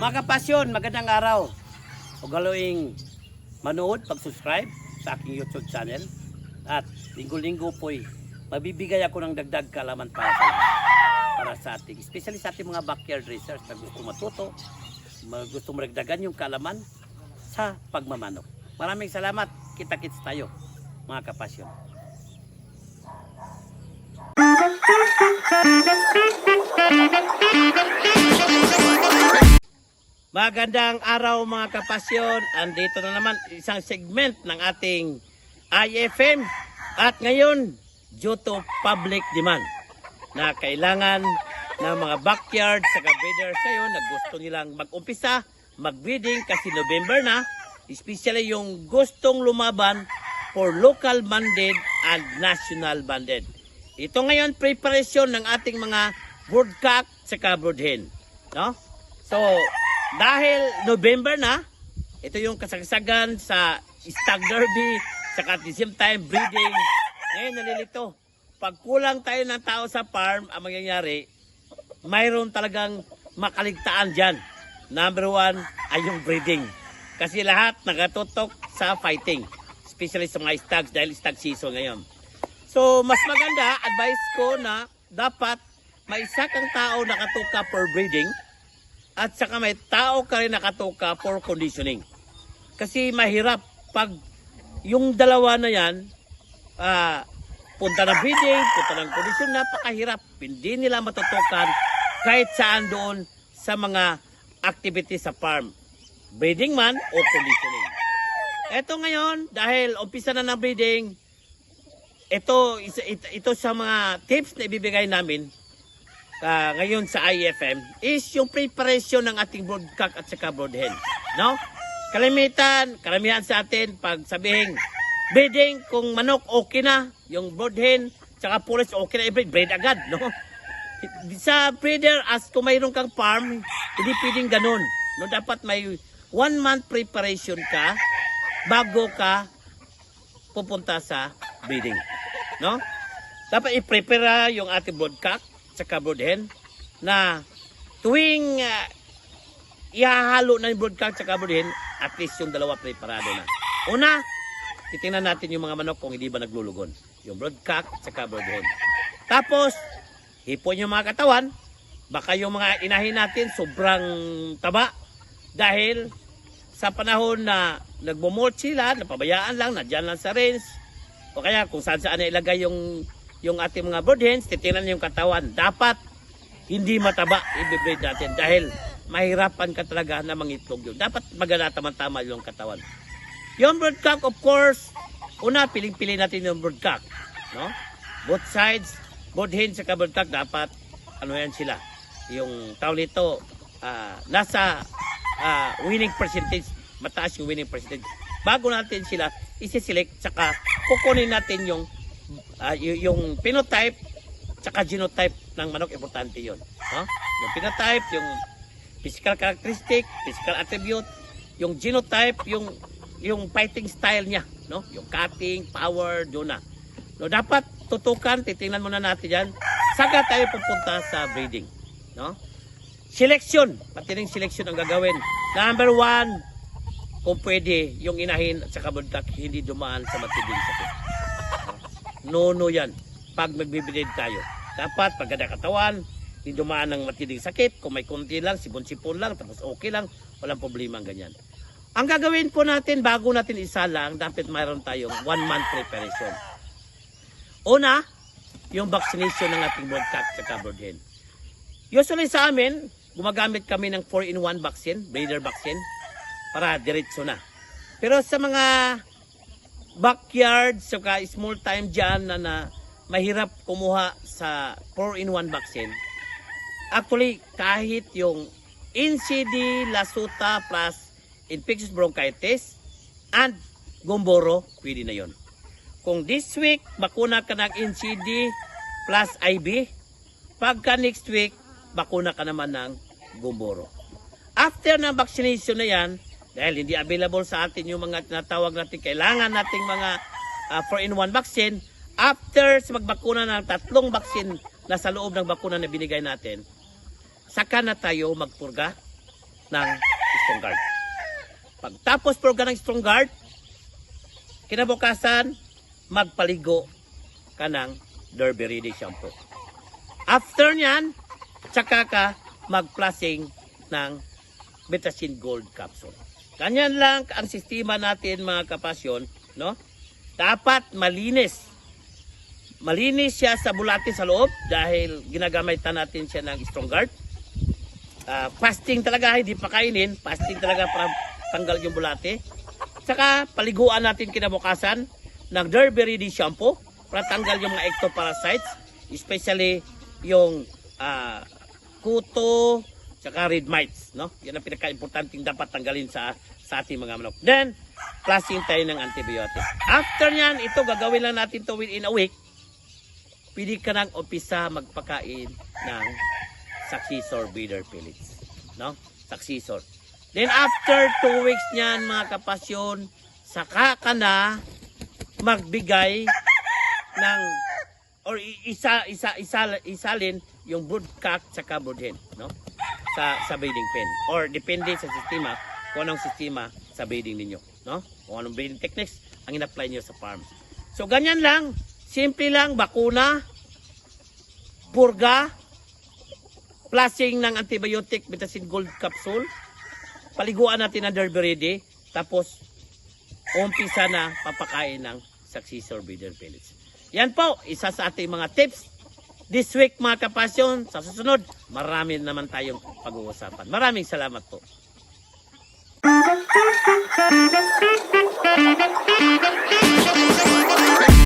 Mga kapasyon, magandang araw. Huwag galoing manood, pag-subscribe sa aking YouTube channel. At linggo-linggo po'y mabibigay ako ng dagdag kaalaman para sa lahat. Para sa ating, especially sa ating mga backyard racers na gusto matuto, gusto maragdagan yung kaalaman sa pagmamanok. Maraming salamat. Kita-kits tayo, mga kapasyon. Magandang araw mga kapasyon. Andito na naman isang segment ng ating IFM. At ngayon, due to public demand na kailangan ng mga backyard sa breeders ngayon na gusto nilang mag-umpisa, mag-breeding kasi November na, especially yung gustong lumaban for local banded and national banded. Ito ngayon preparation ng ating mga broodcock sa brood hen, no? So, dahil November na, ito yung kasagsagan sa stag derby, saka at the same time breeding. Ngayon nalilito, pag kulang tayo ng tao sa farm, ang mangyayari, mayroon talagang makaligtaan dyan. Number one ay yung breeding. Kasi lahat nakatutok sa fighting, especially sa mga stags dahil stag season ngayon. So, mas maganda, advice ko na dapat may isa kang tao nakatuka for breeding at saka may tao ka rin nakatuka for conditioning. Kasi mahirap pag yung dalawa na yan, punta ng breeding, punta ng condition, napakahirap. Hindi nila matutukan kahit saan doon sa mga activities sa farm. Breeding man o conditioning. Ito ngayon, dahil umpisa na ng breeding, ito sa mga tips na ibibigay namin ngayon sa IFM is yung preparation ng ating broodcock at saka brood hen, no? Karamihan sa atin pag sabihin breeding, kung manok okay na, yung brood hen saka pulis okay na, i-breed agad, no? Sa breeder, as kung mayroon kang farm, hindi pwedeng ganun, no? Dapat may 1 month preparation ka bago ka pupunta sa breeding, no? Dapat i-prepare yung ating broodcock saka brood hen na tuwing ihahalo na yung broodcock saka brood hen, at least yung dalawa preparado na. Una, titingnan natin yung mga manok kung hindi ba naglulugon. Yung broodcock saka brood hen. Tapos, hipon yung mga katawan. Baka yung mga inahin natin sobrang taba. Dahil sa panahon na nagmumult sila, napabayaan lang, nadyan lang sa range. O kaya kung saan saan na ilagay yung ating mga brood hens, titingnan yung katawan. Dapat hindi mataba i-breed natin dahil mahirapan ka talaga na mangitlog yun. Dapat maganda tama-tama yung katawan. Yung broodcock, of course, una, piling-pili natin yung broodcock, no? Both sides, brood hens sa broodcock, dapat, ano yan sila, yung tawag nito, nasa winning percentage, mataas yung winning percentage. Bago natin sila isi-select, saka kukunin natin yung phenotype saka genotype ng manok, importante yun, no? Yung phenotype, yung physical characteristic, physical attribute, yung genotype, yung fighting style niya, no? Yung cutting, power, doon na. No, dapat tutukan, titingnan muna natin yan, saka tayo pupunta sa breeding, no? Selection, pati rin selection ang gagawin. Number 1, kung pwede, yung inahin at saka broodcock hindi dumaan sa matinding sakit. No yan. Pag magbibreed tayo, dapat pagkada katawan, hindi dumaan ng matinding sakit. Kung may konti lang, sipon-sipon lang, tapos okay lang, walang problema ang ganyan. Ang gagawin po natin, bago natin isa lang, dapat mayroon tayong 1 month preparation. Una, yung vaccination ng ating broodcock sa brood hen. Usually sa amin, gumagamit kami ng 4-in-1 vaccine, breeder vaccine, para diretso na. Pero sa mga backyard, saka small time dyan na mahirap kumuha sa 4-in-1 vaccine, actually kahit yung NCD, Lasuta plus infectious bronchitis and Gumboro, pwede na yon. Kung this week bakuna ka ng NCD plus IB, pagka next week bakuna ka naman ng Gumboro. After ng vaccination na yan, dahil hindi available sa atin yung mga tinatawag natin, kailangan nating mga 4-in-1 vaccine. After sa magbakuna ng 3 vaccine na sa loob ng bakuna na binigay natin, saka na tayo magpurga ng strong guard. Pagtapos program ng strong guard, kinabukasan, magpaligo ka ng Derby Ready shampoo. After nyan, tsaka ka mag-flushing ng Betacin Gold capsule. Ganyan lang ang sistema natin mga kapasyon, no? Dapat malinis. Malinis siya sa bulate sa loob dahil ginagamitan natin siya ng strong guard. Fasting talaga, hindi pakainin. Fasting talaga para tanggal yung bulate. Saka paliguan natin kinabukasan ng Derby Ready shampoo para tanggal yung mga ectoparasites, especially yung kuto, saka red mites, no? Yan ang pinaka-importanting dapat tanggalin sa ating mga manok. Then, flushing tayo ng antibiotic. After nyan, ito gagawin lang natin to within a week. Pwede ka nang umpisa magpakain ng Successor Breeder Pellets, no? Successor. Then after 2 weeks niyan mga kapasyon, saka ka na magbigay ng or isalin yung broodcock saka broodhen, no? Sa breeding pen or depende sa sistema kung anong sistema sa breeding ninyo, no? Kung anong breeding techniques ang in-apply niyo sa farm. So ganyan lang, simple lang, bakuna, purga, flushing ng antibiotic Betacin Gold capsule, paliguan natin ang Derby Ready, tapos umpisa na papakain ng Successor Breeder Pellets. Yan po, isa sa ating mga tips this week mga kapasyon. Sa susunod, marami naman tayong pag-uusapan. Maraming salamat po.